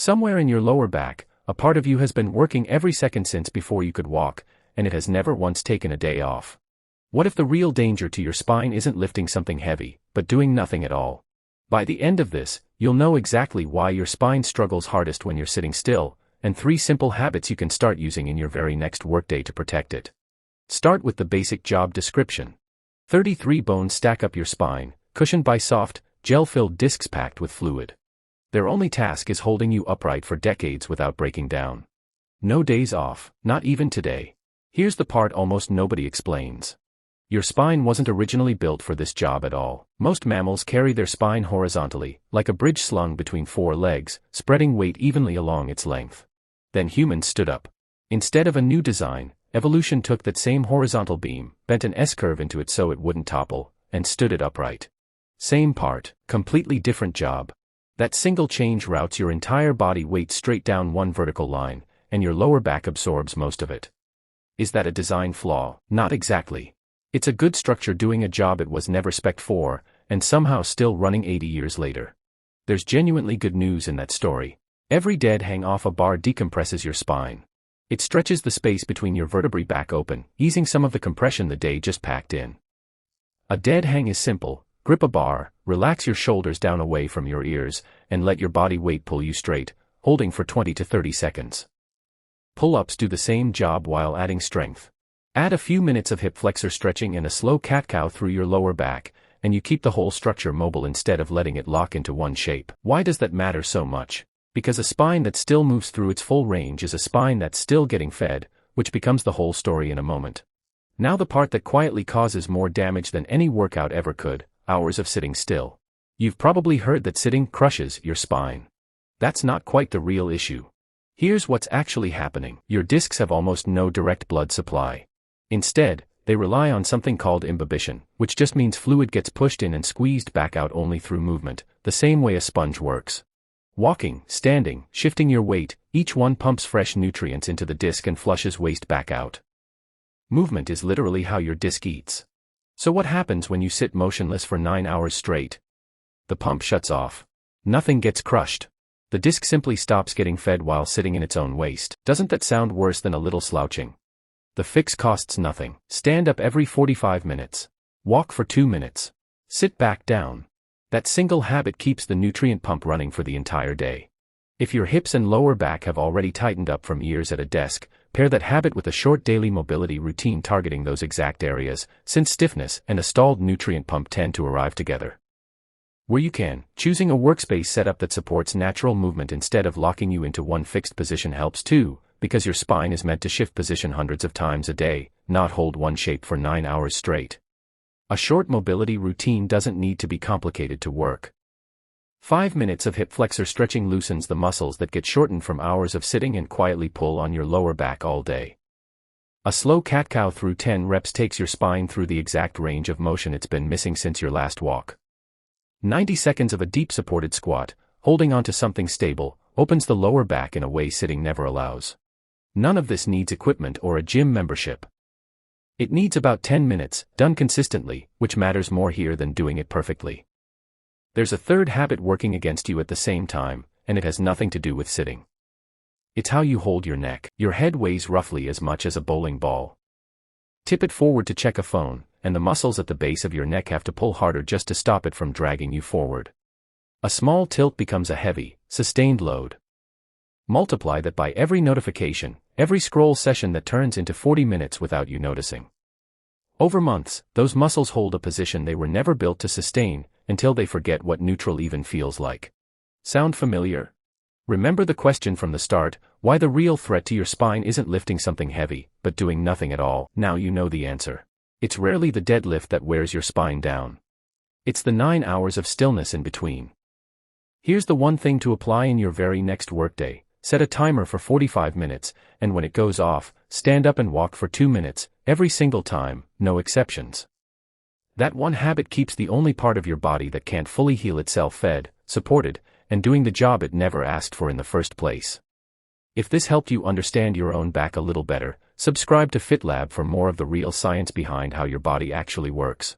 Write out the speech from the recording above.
Somewhere in your lower back, a part of you has been working every second since before you could walk, and it has never once taken a day off. What if the real danger to your spine isn't lifting something heavy, but doing nothing at all? By the end of this, you'll know exactly why your spine struggles hardest when you're sitting still, and 3 simple habits you can start using in your very next workday to protect it. Start with the basic job description. 33 bones stack up your spine, cushioned by soft, gel-filled discs packed with fluid. Their only task is holding you upright for decades without breaking down. No days off, not even today. Here's the part almost nobody explains. Your spine wasn't originally built for this job at all. Most mammals carry their spine horizontally, like a bridge slung between 4 legs, spreading weight evenly along its length. Then humans stood up. Instead of a new design, evolution took that same horizontal beam, bent an S-curve into it so it wouldn't topple, and stood it upright. Same part, completely different job. That single change routes your entire body weight straight down one vertical line, and your lower back absorbs most of it. Is that a design flaw? Not exactly. It's a good structure doing a job it was never spec'd for, and somehow still running 80 years later. There's genuinely good news in that story. Every dead hang off a bar decompresses your spine. It stretches the space between your vertebrae back open, easing some of the compression the day just packed in. A dead hang is simple. Grip a bar, relax your shoulders down away from your ears, and let your body weight pull you straight, holding for 20 to 30 seconds. Pull-ups do the same job while adding strength. Add a few minutes of hip flexor stretching and a slow cat-cow through your lower back, and you keep the whole structure mobile instead of letting it lock into one shape. Why does that matter so much? Because a spine that still moves through its full range is a spine that's still getting fed, which becomes the whole story in a moment. Now the part that quietly causes more damage than any workout ever could. Hours of sitting still. You've probably heard that sitting crushes your spine. That's not quite the real issue. Here's what's actually happening. Your discs have almost no direct blood supply. Instead, they rely on something called imbibition, which just means fluid gets pushed in and squeezed back out only through movement, the same way a sponge works. Walking, standing, shifting your weight, each one pumps fresh nutrients into the disc and flushes waste back out. Movement is literally how your disc eats. So what happens when you sit motionless for 9 hours straight? The pump shuts off. Nothing gets crushed. The disc simply stops getting fed while sitting in its own waste. Doesn't that sound worse than a little slouching? The fix costs nothing. Stand up every 45 minutes. Walk for 2 minutes. Sit back down. That single habit keeps the nutrient pump running for the entire day. If your hips and lower back have already tightened up from years at a desk, pair that habit with a short daily mobility routine targeting those exact areas, since stiffness and a stalled nutrient pump tend to arrive together. Where you can, choosing a workspace setup that supports natural movement instead of locking you into one fixed position helps too, because your spine is meant to shift position hundreds of times a day, not hold one shape for 9 hours straight. A short mobility routine doesn't need to be complicated to work. 5 minutes of hip flexor stretching loosens the muscles that get shortened from hours of sitting and quietly pull on your lower back all day. A slow cat-cow through 10 reps takes your spine through the exact range of motion it's been missing since your last walk. 90 seconds of a deep supported squat, holding onto something stable, opens the lower back in a way sitting never allows. None of this needs equipment or a gym membership. It needs about 10 minutes, done consistently, which matters more here than doing it perfectly. There's a third habit working against you at the same time, and it has nothing to do with sitting. It's how you hold your neck. Your head weighs roughly as much as a bowling ball. Tip it forward to check a phone, and the muscles at the base of your neck have to pull harder just to stop it from dragging you forward. A small tilt becomes a heavy, sustained load. Multiply that by every notification, every scroll session that turns into 40 minutes without you noticing. Over months, those muscles hold a position they were never built to sustain, until they forget what neutral even feels like. Sound familiar? Remember the question from the start, why the real threat to your spine isn't lifting something heavy, but doing nothing at all. Now you know the answer. It's rarely the deadlift that wears your spine down. It's the 9 hours of stillness in between. Here's the one thing to apply in your very next workday. Set a timer for 45 minutes, and when it goes off, stand up and walk for 2 minutes, every single time, no exceptions. That one habit keeps the only part of your body that can't fully heal itself fed, supported, and doing the job it never asked for in the first place. If this helped you understand your own back a little better, subscribe to FitLab for more of the real science behind how your body actually works.